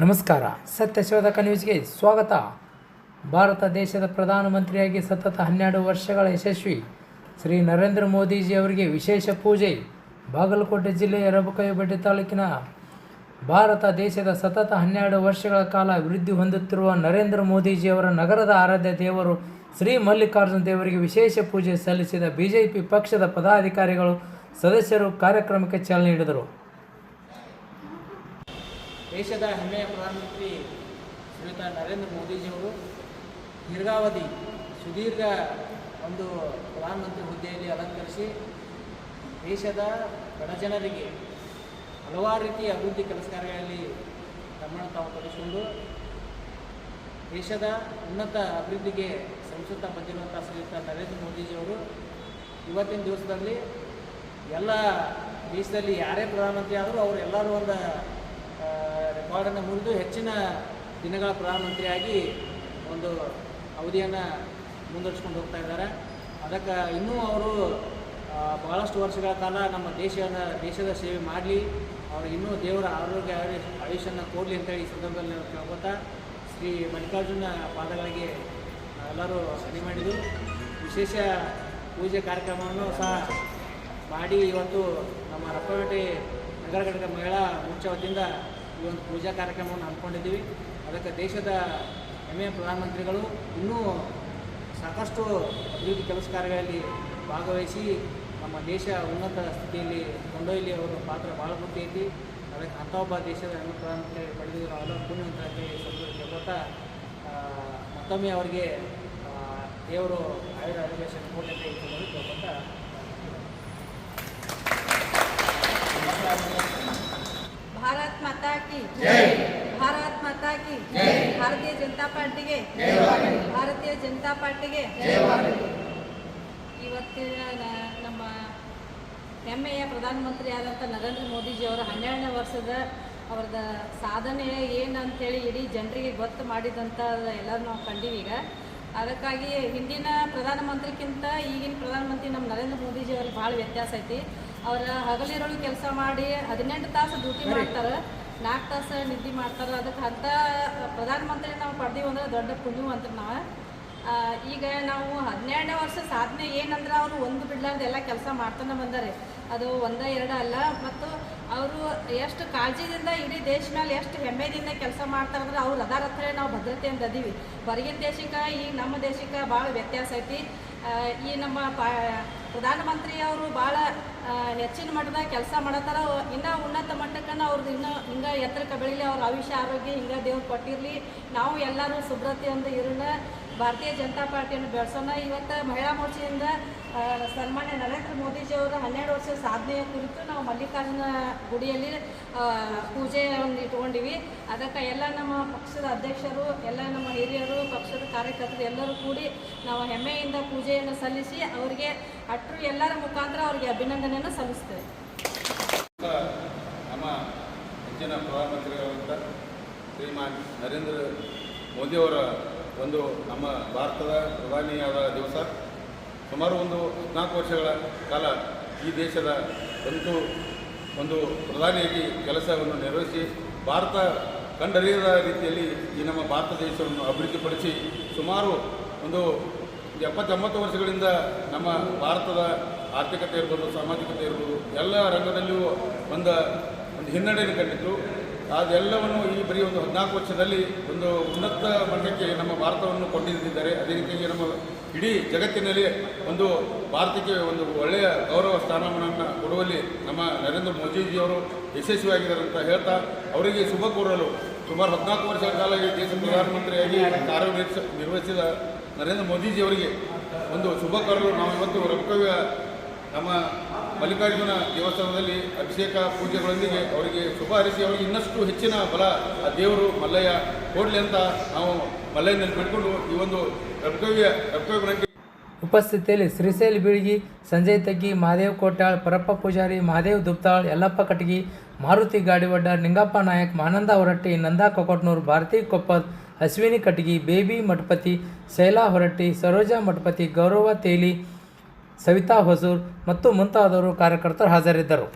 ನಮಸ್ಕಾರ, ಸತ್ಯಶೋಧಕ ನ್ಯೂಸ್ಗೆ ಸ್ವಾಗತ. ಭಾರತ ದೇಶದ ಪ್ರಧಾನಮಂತ್ರಿಯಾಗಿ ಸತತ 12 ವರ್ಷಗಳ ಯಶಸ್ವಿ ಶ್ರೀ ನರೇಂದ್ರ ಮೋದಿಜಿಯವರಿಗೆ ವಿಶೇಷ ಪೂಜೆ. ಬಾಗಲಕೋಟೆ ಜಿಲ್ಲೆಯ ರಬಕವಿಬೆಟ್ಟ ತಾಲೂಕಿನ ಭಾರತ ದೇಶದ ಸತತ 12 ವರ್ಷಗಳ ಕಾಲ ಅಭಿವೃದ್ಧಿ ಹೊಂದುತ್ತಿರುವ ನರೇಂದ್ರ ಮೋದಿಜಿಯವರ ನಗರದ ಆರಾಧ್ಯ ದೇವರು ಶ್ರೀ ಮಲ್ಲಿಕಾರ್ಜುನ ದೇವರಿಗೆ ವಿಶೇಷ ಪೂಜೆ ಸಲ್ಲಿಸಿದ ಬಿಜೆಪಿ ಪಕ್ಷದ ಪದಾಧಿಕಾರಿಗಳು, ಸದಸ್ಯರು ಕಾರ್ಯಕ್ರಮಕ್ಕೆ ಚಾಲನೆ ನೀಡಿದರು. ದೇಶದ ಹೆಮ್ಮೆಯ ಪ್ರಧಾನಮಂತ್ರಿ ಶ್ರೀಯುತ ನರೇಂದ್ರ ಮೋದಿಜಿಯವರು ದೀರ್ಘಾವಧಿ ಸುದೀರ್ಘ ಒಂದು ಪ್ರಧಾನಮಂತ್ರಿ ಹುದ್ದೆಯಲ್ಲಿ ಅಲಂಕರಿಸಿ ದೇಶದ ಬಡಜನರಿಗೆ ಹಲವಾರು ರೀತಿಯ ಅಭಿವೃದ್ಧಿ ಕೆಲಸ ಕಾರ್ಯಗಳಲ್ಲಿ ತಮ್ಮನ್ನು ತಾವು ತೊಡಗಿಸಿಕೊಂಡು ದೇಶದ ಉನ್ನತ ಅಭಿವೃದ್ಧಿಗೆ ಶ್ರಮಿಸುತ್ತಾ ಬಂದಿರುವಂಥ ಶ್ರೀಯುತ ನರೇಂದ್ರ ಮೋದಿಜಿಯವರು ಇವತ್ತಿನ ದಿವಸದಲ್ಲಿ ಎಲ್ಲ ದೇಶದಲ್ಲಿ ಯಾರೇ ಪ್ರಧಾನಮಂತ್ರಿ ಆದರೂ ಅವರು ಎಲ್ಲರೂ ಒಂದು ರೆಕಾರ್ಡನ್ನು ಮುರಿದು ಹೆಚ್ಚಿನ ದಿನಗಳ ಪ್ರಧಾನಮಂತ್ರಿಯಾಗಿ ಒಂದು ಅವಧಿಯನ್ನು ಮುಂದುವರಿಸ್ಕೊಂಡು ಹೋಗ್ತಾ ಇದ್ದಾರೆ. ಅದಕ್ಕೆ ಇನ್ನೂ ಅವರು ಬಹಳಷ್ಟು ವರ್ಷಗಳ ಕಾಲ ನಮ್ಮ ದೇಶದ ಸೇವೆ ಮಾಡಲಿ, ಅವ್ರಿಗೆ ಇನ್ನೂ ದೇವರ ಆರೋಗ್ಯ ಆಯುಷ್ಯನ್ನು ಕೊಡಲಿ ಅಂತೇಳಿ ಈ ಸಂದರ್ಭದಲ್ಲಿ ನಾವು ಕೇಳ್ಕೊತಾ ಶ್ರೀ ಮಲ್ಲಿಕಾರ್ಜುನ ಪಾದಗಳಿಗೆ ಎಲ್ಲರೂ ಸರಿ ಮಾಡಿದ್ದು ವಿಶೇಷ ಪೂಜೆ ಕಾರ್ಯಕ್ರಮವನ್ನು ಸಹ ಮಾಡಿ ಇವತ್ತು ನಮ್ಮ ರಪ್ಪಪೇಟೆ ನಗರ ಘಟಕ ಮಹಿಳಾ ಮೋರ್ಚಾ ವತಿಯಿಂದ ಈ ಒಂದು ಪೂಜಾ ಕಾರ್ಯಕ್ರಮವನ್ನು ಹಮ್ಮಿಕೊಂಡಿದ್ದೀವಿ. ಅದಕ್ಕೆ ದೇಶದ ಹೆಮ್ಮೆಯ ಪ್ರಧಾನಮಂತ್ರಿಗಳು ಇನ್ನೂ ಸಾಕಷ್ಟು ಅಭಿವೃದ್ಧಿ ಕೆಲಸ ಕಾರ್ಯಗಳಲ್ಲಿ ಭಾಗವಹಿಸಿ ನಮ್ಮ ದೇಶ ಉನ್ನತ ಸ್ಥಿತಿಯಲ್ಲಿ ಕೊಂಡೊಯ್ಯಲಿ ಅವರ ಪಾತ್ರ ಭಾಳ ಮುಖ್ಯ ಐತಿ. ಅದಕ್ಕೆ ಅಂಥ ಒಬ್ಬ ದೇಶದ ಹೆಮ್ಮೆ ಪ್ರಧಾನಮಂತ್ರಿ ಪಡೆದಿದ್ದು ನಾವೆಲ್ಲ ಪುಣ್ಯವಂತರಾಗಿ ಕೇಳ್ಕೊತಾ ಮತ್ತೊಮ್ಮೆ ಅವರಿಗೆ ದೇವರು ಆಯುರ್ವೇಶ ಕೊಡಲಿ ಅಂತ ಕೇಳ್ಕೊತಾ भारत माता की जय, भारत माता की जय, भारतीय जनता पार्टी के जय, भारतीय जनता पार्टी के जय. ಇವತ್ತಿನ ನಮ್ಮ ಹೆಮ್ಮೆಯ ಪ್ರಧಾನಮಂತ್ರಿ ಆದಂಥ ನರೇಂದ್ರ ಮೋದಿಜಿಯವರ 12ನೇ ವರ್ಷದ ಅವ್ರದ್ದು ಸಾಧನೆ ಏನಂತೇಳಿ ಇಡೀ ಜನರಿಗೆ ಗೊತ್ತು ಮಾಡಿದಂಥ ಎಲ್ಲರೂ ನಾವು ಕಂಡೀವಿ. ಈಗ ಅದಕ್ಕಾಗಿ ಹಿಂದಿನ ಪ್ರಧಾನಮಂತ್ರಿಗಿಂತ ಈಗಿನ ಪ್ರಧಾನಮಂತ್ರಿ ನಮ್ಮ ನರೇಂದ್ರ ಮೋದಿಜಿಯವ್ರಿಗೆ ಭಾಳ ವ್ಯತ್ಯಾಸ ಐತಿ. ಅವರ ಹಗಲಿರೋಳು ಕೆಲಸ ಮಾಡಿ 18 ತಾಸು ಡ್ಯೂಟಿ ಮಾಡ್ತಾರೆ, 4 ತಾಸು ನಿದ್ದೆ ಮಾಡ್ತಾರೆ. ಅದಕ್ಕೆ ಅಂಥ ಪ್ರಧಾನಮಂತ್ರಿ ನಾವು ಪಡೆದೀವಿ ಅಂದ್ರೆ ದೊಡ್ಡ ಪುಣ್ಯವಂತರು ನಾವು. ಈಗ ನಾವು 12ನೇ ವರ್ಷ ಸಾಧನೆ ಏನಂದ್ರೆ ಅವರು ಒಂದು ಬಿಡ್ಲಾರ್ದು ಎಲ್ಲ ಕೆಲಸ ಮಾಡ್ತಾನೆ ಬಂದಾರೆ. ಅದು ಒಂದ ಎರಡ ಅಲ್ಲ. ಮತ್ತು ಅವರು ಎಷ್ಟು ಕಾಳಜಿದಿಂದ ಇಡೀ ದೇಶ ಮೇಲೆ ಎಷ್ಟು ಹೆಮ್ಮೆದಿಂದ ಕೆಲಸ ಮಾಡ್ತಾರಂದ್ರೆ ಅವ್ರು ಅದಾರ ಹತ್ರ ನಾವು ಭದ್ರತೆಯಿಂದ ಅದೀವಿ. ಹೊರಗಿನ ದೇಶಕ್ಕೆ ಈಗ ನಮ್ಮ ದೇಶಕ್ಕೆ ಭಾಳ ವ್ಯತ್ಯಾಸ ಐತಿ. ಈ ನಮ್ಮ ಪ್ರಧಾನಮಂತ್ರಿ ಅವರು ಭಾಳ ಹೆಚ್ಚಿನ ಮಟ್ಟದಾಗ ಕೆಲಸ ಮಾಡತ್ತಾರ. ಇನ್ನೂ ಉನ್ನತ ಮಟ್ಟಕ್ಕೆ ಅವ್ರದ್ದು ಇನ್ನೂ ಹಿಂಗೆ ಎತ್ತರಕ್ಕೆ ಬೆಳೀಲಿ, ಅವ್ರ ಆಯುಷ್ಯ ಆರೋಗ್ಯ ಹಿಂಗೆ ದೇವ್ರು ಕೊಟ್ಟಿರಲಿ. ನಾವು ಎಲ್ಲರೂ ಸುಭ್ರತೆಯಿಂದ ಇರೋಣ, ಭಾರತೀಯ ಜನತಾ ಪಾರ್ಟಿಯನ್ನು ಬೆಳೆಸೋಣ. ಇವತ್ತು ಮಹಿಳಾ ಮೋರ್ಚಾದಿಂದ ಸನ್ಮಾನ್ಯ ನರೇಂದ್ರ ಮೋದಿಜಿಯವರ 12 ವರ್ಷ ಸಾಧನೆಯ ಕುರಿತು ನಾವು ಮಲ್ಲಿಕಾರ್ಜುನ ಗುಡಿಯಲ್ಲಿ ಪೂಜೆಯನ್ನು ಇಟ್ಕೊಂಡಿವಿ. ಅದಕ್ಕೆ ಎಲ್ಲ ನಮ್ಮ ಪಕ್ಷದ ಅಧ್ಯಕ್ಷರು, ಎಲ್ಲ ನಮ್ಮ ಹಿರಿಯರು, ಪಕ್ಷದ ಕಾರ್ಯಕರ್ತರು ಎಲ್ಲರೂ ಕೂಡಿ ನಾವು ಹೆಮ್ಮೆಯಿಂದ ಪೂಜೆಯನ್ನು ಸಲ್ಲಿಸಿ ಅವರಿಗೆ ಅಟ್ರು ಎಲ್ಲರ ಮುಖಾಂತರ ಅವರಿಗೆ ಅಭಿನಂದನೆಯನ್ನು ಸಲ್ಲಿಸ್ತೇವೆ. ನಮ್ಮ ಹೆಚ್ಚಿನ ಪ್ರಧಾನಮಂತ್ರಿಗಳಾದಂಥ ಶ್ರೀಮಾನ್ ನರೇಂದ್ರ ಮೋದಿಯವರ ಒಂದು ನಮ್ಮ ಭಾರತದ ಪ್ರಧಾನಿಯಾದ ದಿವಸ ಸುಮಾರು 14 ವರ್ಷಗಳ ಕಾಲ ಈ ದೇಶದ ಒಂದು ಪ್ರಧಾನಿಯಾಗಿ ಕೆಲಸವನ್ನು ನಿರ್ವಹಿಸಿ ಭಾರತ ಕಂಡರಿಯದ ರೀತಿಯಲ್ಲಿ ಈ ನಮ್ಮ ಭಾರತ ದೇಶವನ್ನು ಅಭಿವೃದ್ಧಿಪಡಿಸಿ ಸುಮಾರು 70-80 ವರ್ಷಗಳಿಂದ ನಮ್ಮ ಭಾರತದ ಆರ್ಥಿಕತೆ ಇರ್ಬೋದು, ಸಾಮಾಜಿಕತೆ ಇರ್ಬೋದು, ಎಲ್ಲ ರಂಗದಲ್ಲಿಯೂ ಒಂದು ಹಿನ್ನಡೆಯನ್ನು ಕಂಡಿತ್ತು. ಅದೆಲ್ಲವನ್ನು ಈ ಬರೀ 14 ವರ್ಷದಲ್ಲಿ ಉನ್ನತ ಮಟ್ಟಕ್ಕೆ ನಮ್ಮ ಭಾರತವನ್ನು ಕೊಂಡೊಯ್ದಿದ್ದಾರೆ. ಅದೇ ರೀತಿಯಾಗಿ ನಮ್ಮ ಇಡೀ ಜಗತ್ತಿನಲ್ಲಿ ಭಾರತಕ್ಕೆ ಒಳ್ಳೆಯ ಗೌರವ ಸ್ಥಾನಮಾನವನ್ನು ಕೊಡುವಲ್ಲಿ ನಮ್ಮ ನರೇಂದ್ರ ಮೋದಿಜಿಯವರು ಯಶಸ್ವಿಯಾಗಿದ್ದಾರೆ ಅಂತ ಹೇಳ್ತಾ ಅವರಿಗೆ ಶುಭ ಕೋರಲು ಸುಮಾರು 14 ವರ್ಷಗಳ ಕಾಲ ಈ ದೇಶದ ಪ್ರಧಾನಮಂತ್ರಿಯಾಗಿ ಕಾರ್ಯನಿರ್ವಹಿಸಿದ ನರೇಂದ್ರ ಮೋದಿಜಿಯವರಿಗೆ ಶುಭ ಕೋರಲು ನಾವು ಇವತ್ತು ರಬಕವಿಯ ನಮ್ಮ ಮಲ್ಲಿಕಾರ್ಜುನ ದೇವಸ್ಥಾನದಲ್ಲಿ ಅಭಿಷೇಕ ಪೂಜೆಗಳೊಂದಿಗೆ ಅವರಿಗೆ ಶುಭ ಹಾರೈಸಿ ಅವರಿಗೆ ಇನ್ನಷ್ಟು ಹೆಚ್ಚಿನ ಬಲ ಆ ದೇವರು ಮಲ್ಲಯ್ಯ ಕೊಡಲಿ ಅಂತ ನಾವು ಮಲ್ಲಯ್ಯನಲ್ಲಿ ಬಿಟ್ಕೊಂಡು ಈ ರಬಕವಿಯ ಉಪಸ್ಥಿತಿಯಲ್ಲಿ ಶ್ರೀಶೈಲ್ ಬೀಳ್ಗಿ, ಸಂಜಯ್ ತಗ್ಗಿ, ಮಹಾದೇವ್ ಕೋಟ್ಯಾಳ್, ಪರಪ್ಪ ಪೂಜಾರಿ, ಮಹಾದೇವ್ ದುಪ್ತಾಳ್, ಯಲ್ಲಪ್ಪ ಕಟಗಿ, ಮಾರುತಿ ಗಾಡಿವಡ್ಡ, ನಿಂಗಪ್ಪ ನಾಯಕ್, ಮಾನಂದ ಹೊರಟ್ಟಿ, ನಂದಾ ಕೊಕೊಟ್ನೂರ್, ಭಾರತಿ ಕೊಪ್ಪದ್, ಅಶ್ವಿನಿ ಕಟಗಿ, ಬೇಬಿ ಮಠಪತಿ, ಶೈಲಾ ಹೊರಟ್ಟಿ, ಸರೋಜಾ ಮಠಪತಿ, ಗೌರವ ತೇಲಿ, ಸವಿತಾ ಹೊಸೂರ್ ಮತ್ತು ಮುಂತಾದವರು ಕಾರ್ಯಕರ್ತರು ಹಾಜರಿದ್ದರು.